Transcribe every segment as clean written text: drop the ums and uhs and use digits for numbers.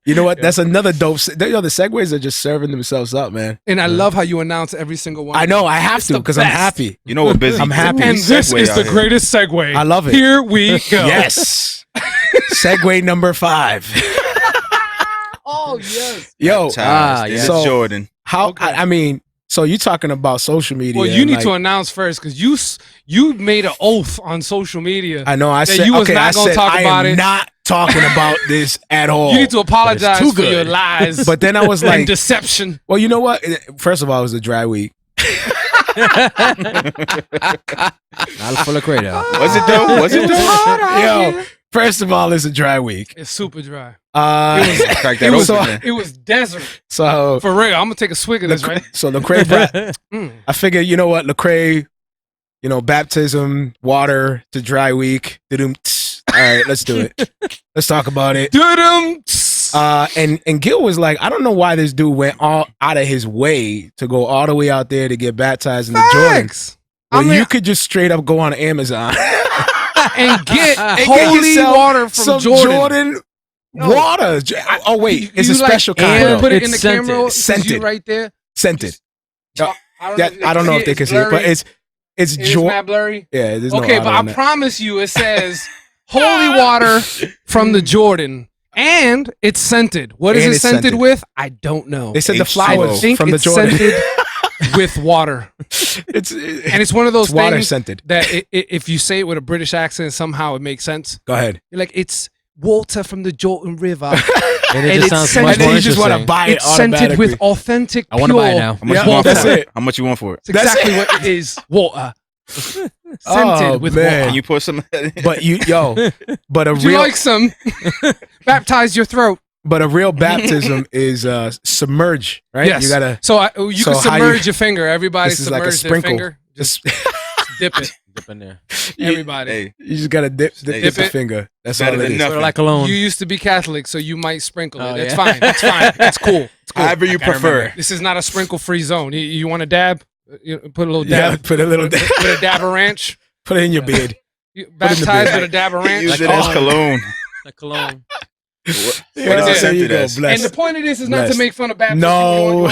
You know what? That's another dope. The segues are just serving themselves up, man. And I love how you announce every single one. I know. I have to because I'm happy. You know what, Busy? I'm happy. And this is the greatest segue. I love it. Here we go. Yes. Segue number 5. Oh, yes. Yo, so Jordan. How? Okay. I mean, so you talking about social media? Well, you need to announce first because you made an oath on social media. I know. I said you was not going to talk about it. Not talking about this at all. You need to apologize for your lies. But then I was like, and deception. Well, you know what? First of all, it was a dry week. Not full of Lecrae though. Was it though? Yo, first of all, it's a dry week. It's super dry. It was desert. So for real, I'm gonna take a swig of this, right? So Lecrae, I figured, you know what, Lecrae, you know, baptism, water to dry week. All right, let's do it. Let's talk about it. And Gil was like, I don't know why this dude went all out of his way to go all the way out there to get baptized in the Jordan. Well, you could just straight up go on Amazon and get holy water from Jordan. Water. Oh wait, it's a special kind. Put it in the camera. Scented. Right there. Scented. I don't know if they can see it, but it's Jordan. Blurry. Yeah. Okay, but I promise you, it says holy water from the Jordan. And it's scented. What is it scented with? I don't know. They said the flowers from the Jordan. Scented with water. It's one of those water things scented. That if you say it with a British accent, somehow it makes sense. Go ahead. You're like, it's water from the Jordan River. And it just sounds much more you just want to buy it. It's scented with authentic. I want to buy it now. How much you want for it? How much you want for it? It's exactly what it is. Water. Scented with water. Can you put some? But Would you like some? Baptize your throat. But a real baptism is submerge, right? Yes. You gotta. You can submerge your finger. Everybody submerge their finger. Just dip it. Dip in there. Everybody. You just gotta dip the finger. That's all it is. Sort of like cologne. You used to be Catholic, so you might sprinkle it. That's fine. That's fine. That's cool. It's cool. However you prefer. This is not a sprinkle-free zone. You want to dab? Put a little dab. Yeah, put a dab of ranch. Put it in your beard. Baptized with a dab of ranch. Use it as cologne. A cologne. There you go. And the point of this is not to make fun of baptism. No.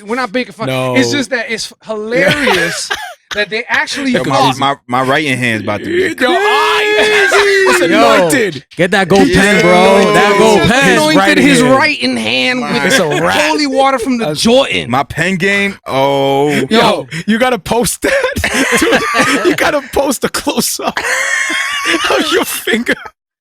We're not making fun. No. It's just that it's hilarious that they actually my writing hand's about to be. It's anointed. Get that gold pen, bro. That gold pen. Anointed his writing hand with holy water from the Jordan. My pen game. Oh, yo, you gotta post that. You gotta post a close up of your finger.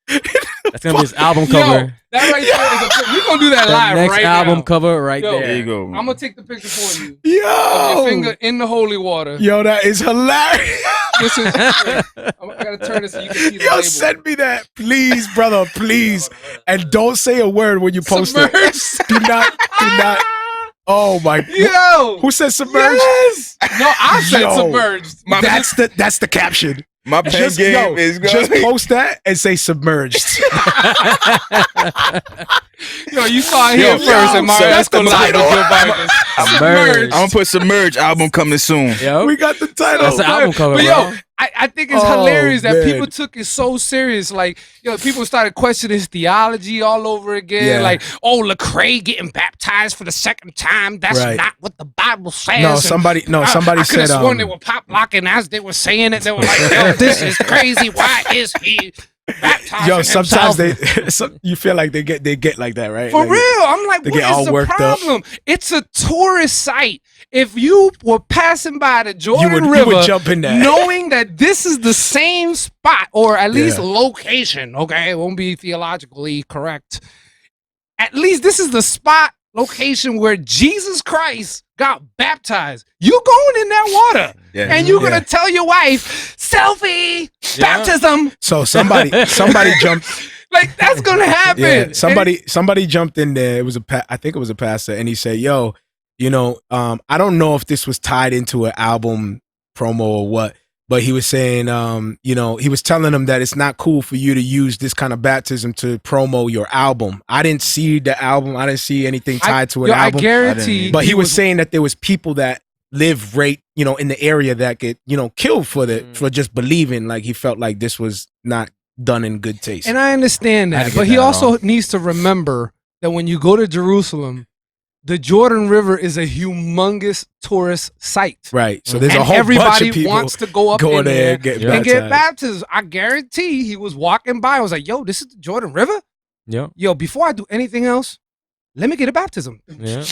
That's gonna be his album cover. Yo, that right there is we're gonna do that live next right album now. Cover right there. There you go. I'm gonna take the picture for you. Yo, your finger in the holy water. Yo, that is hilarious. This is. I gotta turn this so you can see the label. Send me that, please, brother, please, and don't say a word when you post it. Do not. Oh my! Yo, who said submerged? Yes. No, I said submerged. That's the caption. My pen game is going. Just post that and say submerged. Yo, you saw it here first, and Marrio Esco Submerged. I'm gonna put Submerged album coming soon. Yo. We got the title. That's the album cover, but bro. Yo, I think it's hilarious that people took it so serious. Like, people started questioning his theology all over again. Yeah. Like, Lecrae getting baptized for the second time. That's not what the Bible says. No, somebody I said sworn they were pop locking as they were saying it. They were like, yo, this is crazy. Why is he baptizing Yo, sometimes himself? you feel like they get like that, right? For real. I'm like, what is the problem? It's a tourist site. If you were passing by the Jordan River, you would jump in there, knowing that this is the same spot, or at least location, okay? It won't be theologically correct. At least this is the spot, location where Jesus Christ got baptized. You going in that water, and you're gonna tell your wife, selfie, baptism. So somebody jumped. Like, that's gonna happen. Yeah, somebody jumped in there. It was I think it was a pastor, and he said, "Yo, I don't know if this was tied into an album promo or what, but he was saying, he was telling them that it's not cool for you to use this kind of baptism to promo your album. I didn't see the album. I didn't see anything tied to an album. I guarantee. But he was saying that there was people that live right, in the area that get, killed for just believing. Like, he felt like this was not done in good taste. And I understand I that, get but he that also wrong. needs to remember that when you go to Jerusalem, the Jordan River is a humongous tourist site. Right. So there's a And whole bunch everybody of people wants to go up going in there there and get and get baptized. baptized. I guarantee he was walking by. I was like, yo, this is the Jordan River? Yep. Yo, before I do anything else, let me get a baptism. Yeah.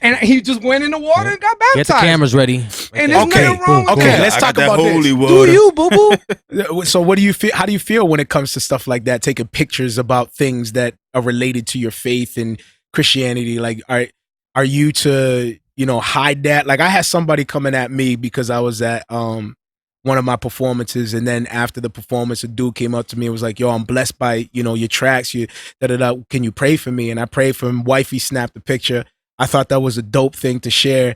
And he just went in the water and got baptized. Get the cameras ready. And there's Okay, nothing wrong with okay, that. let's I talk got that about holy this. water. Do you, boo-boo? So what do you feel? How do you feel when it comes to stuff like that? Taking pictures about things that are related to your faith and Christianity. Like, are you to, hide that? Like, I had somebody coming at me because I was at one of my performances, and then after the performance, a dude came up to me and was like, "Yo, I'm blessed by your tracks. You Can you pray for me?" And I prayed for him. Wifey snapped the picture. I thought that was a dope thing to share.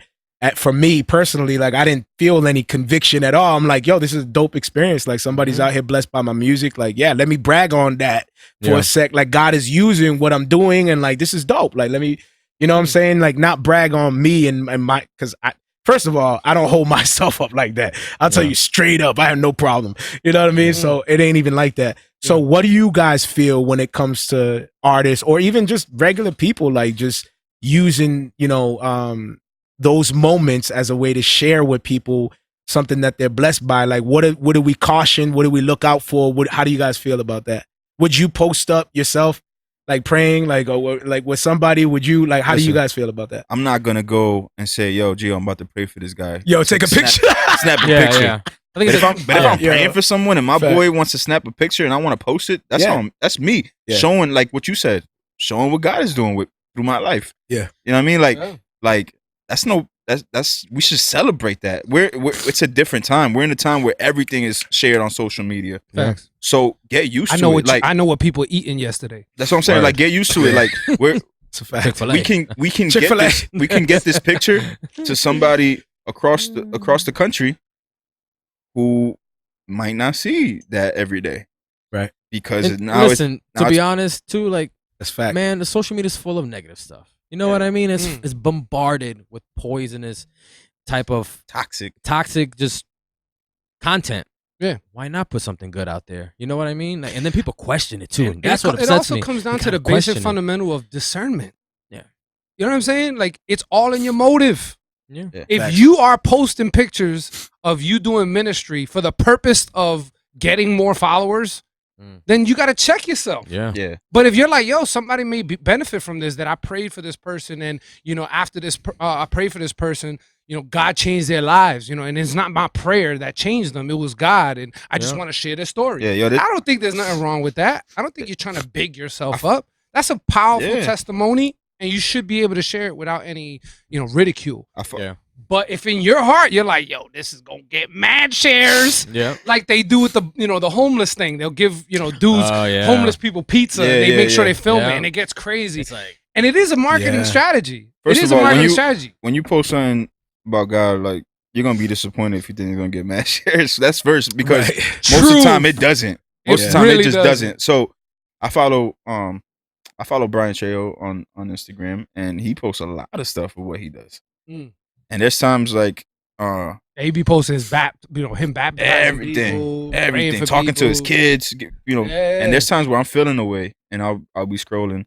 For me personally, like, I didn't feel any conviction at all. I'm like, yo, this is a dope experience. Like, somebody's out here blessed by my music. Like, yeah, let me brag on that for a sec. Like, God is using what I'm doing, and like, this is dope. Like, let me, what I'm saying? Like, not brag on me and my, because first of all, I don't hold myself up like that. I'll tell you straight up, I have no problem. You know what I mean? So it ain't even like that. So what do you guys feel when it comes to artists or even just regular people, like just using, those moments as a way to share with people something that they're blessed by? Like, what do we caution? What do we look out for? How do you guys feel about that? Would you post up yourself, like praying, like, or like with somebody? Would you, like, how do you guys feel about that? I'm not gonna go and say, yo, Gio, I'm about to pray for this guy. Yo, take a picture. Snap a Yeah, picture. yeah. I think But it's if I'm Yeah. praying for someone and my Fact. boy wants to snap a picture and I want to post it, that's that's me showing, like what you said, showing what God is doing through my life. Yeah. You know what I mean? Like that's we should celebrate that. It's a different time. We're in a time where everything is shared on social media. Facts. So get used I to know it. Like I know what people eating yesterday. that's what I'm saying. Word. Like get used to it. Like It's a fact. Chick-fil-A. we can get Chick-fil-A. this, we can get this picture to somebody across the country who might not see that every day. Right. Because And now listen, now to be it's- honest, too, like, That's fact. man, the social media is full of negative stuff. You know what I mean? It's bombarded with poisonous type of toxic. just content. Yeah. Why not put something good out there? You know what I mean? Like, and then people question it too. And And that's what it upsets also me. comes down You to the gotta question basic it. fundamental of discernment. Yeah. You know what I'm saying? Like, it's all in your motive. Yeah. If Facts. you are posting pictures of you doing ministry for the purpose of getting more followers, then you got to check yourself. Yeah. Yeah. But if you're like, yo, somebody may benefit from this, that I prayed for this person, and after this, I prayed for this person, God changed their lives, and it's not my prayer that changed them, it was God, and I just want to share their story. Yeah, yo, I don't think there's nothing wrong with that. I don't think you're trying to big yourself up. That's a powerful testimony, and you should be able to share it without any, ridicule. Yeah. But if in your heart you're like, yo, this is gonna get mad shares, Yeah. like they do with the the homeless thing, they'll give dudes Oh, yeah. homeless people pizza, Yeah, and they yeah, make sure yeah. they film Yeah. it, and it gets crazy. It's like, And it is a marketing Yeah. strategy. First It is of a all, when marketing you- strategy. When you post something about God, like you're gonna be disappointed if you think it's gonna get mad shares. That's first because Right. most of the True. time it doesn't. Most of the time really it just doesn't. doesn't. So I follow Brian Cheo on Instagram, and he posts a lot of stuff of what he does. Mm. And there's times like AB posting his him baptizing people, praying everything, for talking to his people. kids, Yeah. And there's times where I'm feeling away, and I'll be scrolling,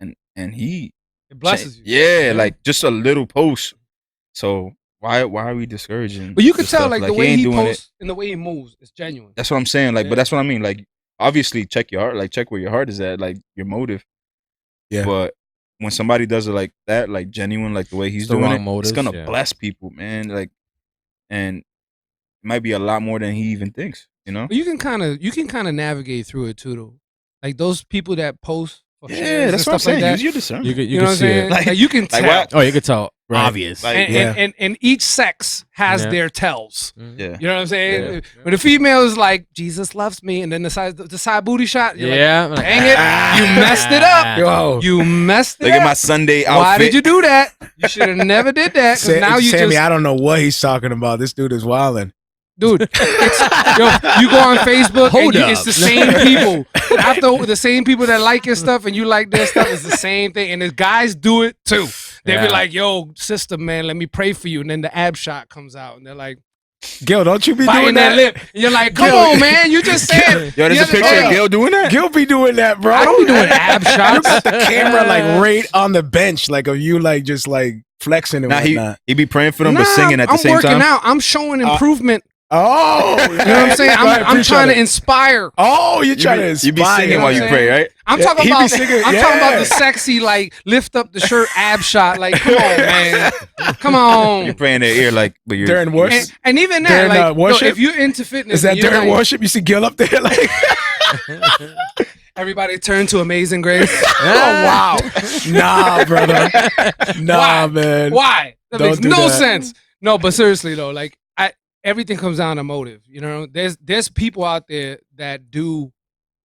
and he It blesses you. Yeah, like just a little post. So why are we discouraging? But you could the tell, stuff? like the he way ain't he doing posts and the way he moves, it's genuine. That's what I'm saying. Like, Yeah. but that's what I mean. Like, obviously, check your heart. Like, check where your heart is at. Like, your motive. Yeah. But when somebody does it like that, like genuine, like the way he's It's the doing wrong it, motives, it's gonna yeah. bless people, man. Like, and it might be a lot more than he even thinks. You know? But you can kind of navigate through it too, though. Like those people that post for shares Yeah, and that's what I'm stuff like saying. that. Use your discernment. you You know can what I'm see saying? it. Like, you can tell. why- Oh, you could tell. Right. Obvious. Like, And each sex has Yeah. their tells. yeah. You know what I'm saying? Yeah. When the female is like, Jesus loves me, and then the side booty shot, you're Yeah. like, dang it, you messed it up. Yo, You messed it Look up. at my Sunday outfit. Why did you do that? You should have never did that. 'Cause now you Sammy, just, I don't know what he's talking about. This dude is wilding. dude, you go on Facebook Hold and up. it's the same people. After the same people that like your stuff and you like their stuff, it's the same thing. And the guys do it too. They Yeah. be like, yo, sister, man, let me pray for you. And then the ab shot comes out and they're like, Gil, don't you be biting doing that that? lip. You're like, come Gil- on, man. You just said. Yo, there's a the other picture day- of Gil doing that. Gil be doing that, bro. I don't be doing ab You shots. got the camera like right on the bench, like of you like just like flexing and Nah, whatnot. he be praying for them, but singing at the same I'm working time. out. I'm showing improvement. Oh, You know what I'm saying? I'm trying to inspire. Oh, you're trying to You be inspire. singing while you what I'm pray, right? I'm Yeah, talking he be about. singing- I'm talking about yeah. the sexy, like lift up the shirt ab shot. Like, come on, man, come on. You're praying in their ear like, but you're During worship? And even that, During, like, yo, worship? if you're into fitness, Is that and you're during like, worship? You see Gil up there like, everybody turn to Amazing Grace. oh wow, nah, brother, nah, Why? man. Why? That Don't makes do no that. sense. No, but seriously though, like everything comes down to motive. You know, there's people out there that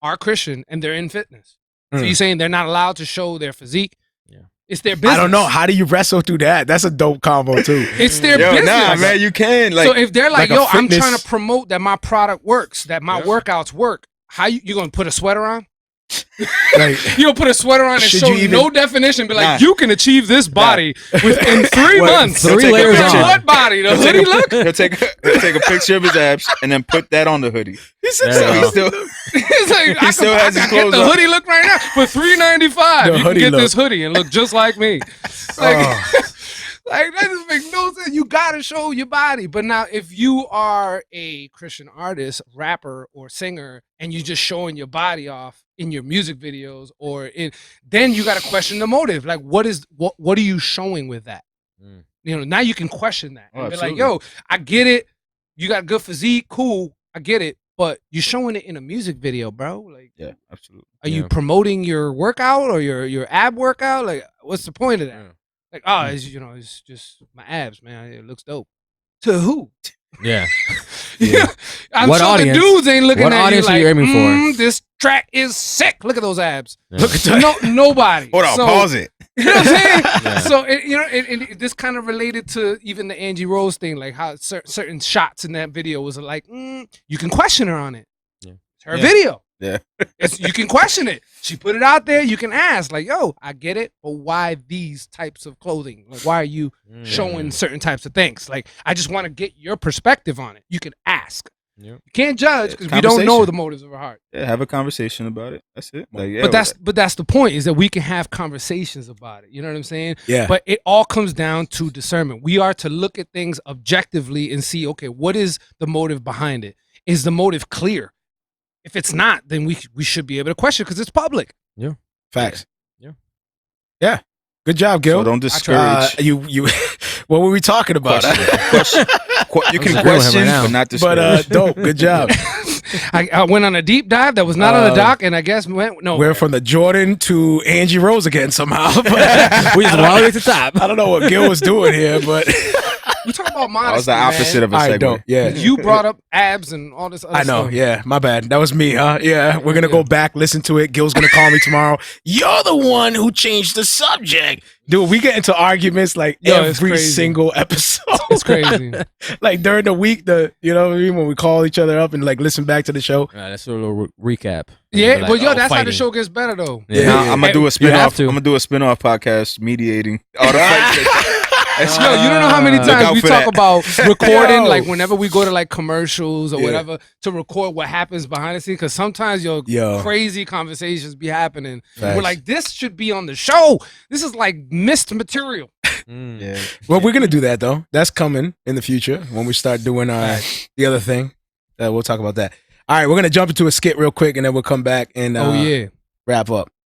are Christian and they're in fitness. So Mm. you're saying they're not allowed to show their physique? Yeah. It's their business. I don't know. How do you wrestle through that? That's a dope combo too. It's their Yo, business. nah, man, you can like. So if they're like, like a yo, I'm fitness- trying to promote that my product works, that my workouts work. How you gonna put a sweater on? Like, You gonna put a sweater on and Should show you even- no definition? Be like, Nah. you can achieve this body within 3 What, months. 3 take a layers picture. on. What body? The hoodie look? He'll take a picture of his abs and then put that on the hoodie. he said There you so. go. He still It's like, I still can, has I his can get clothes the on. hoodie look right now for $3.95. The You can hoodie get look. this hoodie and look just like me. Like, Oh. like that doesn't make no sense. You gotta show your body. But now, if you are a Christian artist, rapper, or singer, and you're just showing your body off in your music videos, then you gotta question the motive. Like, what are you showing with that? Mm. You know, now you can question that Oh, and be like, absolutely. yo, I get it. You got good physique, cool. I get it. But you're showing it in a music video, bro. Like, Yeah, absolutely. are you Yeah. promoting your workout or your ab workout? Like, what's the point of that? Yeah. Like, oh, it's just my abs, man. It looks dope. To who? Yeah. Yeah. I'm What sure audience? the dudes ain't looking What at audience you are like, you aiming for? This track is sick. Look at those abs. Yeah. Look at that. Nobody. Hold on, So- pause it. You know what I'm saying? Yeah. So this kind of related to even the Angie Rose thing, like how certain shots in that video was like, you can question her on it. Yeah. It's her Yeah. video. Yeah. You can question it. She put it out there. You can ask, like, yo, I get it, but why these types of clothing? Like, why are you showing certain types of things? Like, I just want to get your perspective on it. You can ask. Yeah. You can't judge because we don't know Conversation. the motives of her heart. Yeah, have a conversation about it. That's it. Like, yeah, But that's the point, is that we can have conversations about it. You know what I'm saying? Yeah. But it all comes down to discernment. We are to look at things objectively and see, okay, what is the motive behind it? Is the motive clear? If it's not, then we should be able to question because it's public. Facts. Yeah. Yeah. Good job, Gil. so don't discourage. You. What were we talking about? Question. You can I'm agreeing with him question, right now. but not But discourage. dope. Good job. I went on a deep dive that was not on the dock, and I guess went no. We're from the Jordan to Angie Rose again somehow. But We just went all the way to the top. I don't know what Gil was doing here, but We talk about That modesty. was the opposite of a I segue. don't. Yeah. You brought up abs and all this other I know, stuff. yeah, my bad. That was me, huh? Yeah, we're gonna go back, listen to it. Gil's gonna call me tomorrow. You're the one who changed the subject, dude. We get into arguments like Yo, it's every crazy. single episode. It's crazy. Like during the week, you know what I mean, when we call each other up and like listen back to the show. All right, let's do a little recap. Yeah, Like, but yo, oh, that's how the fighting. show gets better though. Yeah. Now, I'm gonna do a have spin-off. to. I'm gonna do a spin-off podcast mediating all the fights. Yo, you don't know how many Look times out we for talk that. about recording, Yo. like whenever we go to like commercials or Yeah. whatever, to record what happens behind the scenes. Because sometimes Yo. crazy conversations be happening. Facts. We're like, this should be on the show. This is like missed material. Mm. Yeah. Well, we're gonna do that though. That's coming in the future when we start doing the other thing. We'll talk about that. All right, we're gonna jump into a skit real quick and then we'll come back and Oh yeah. wrap up.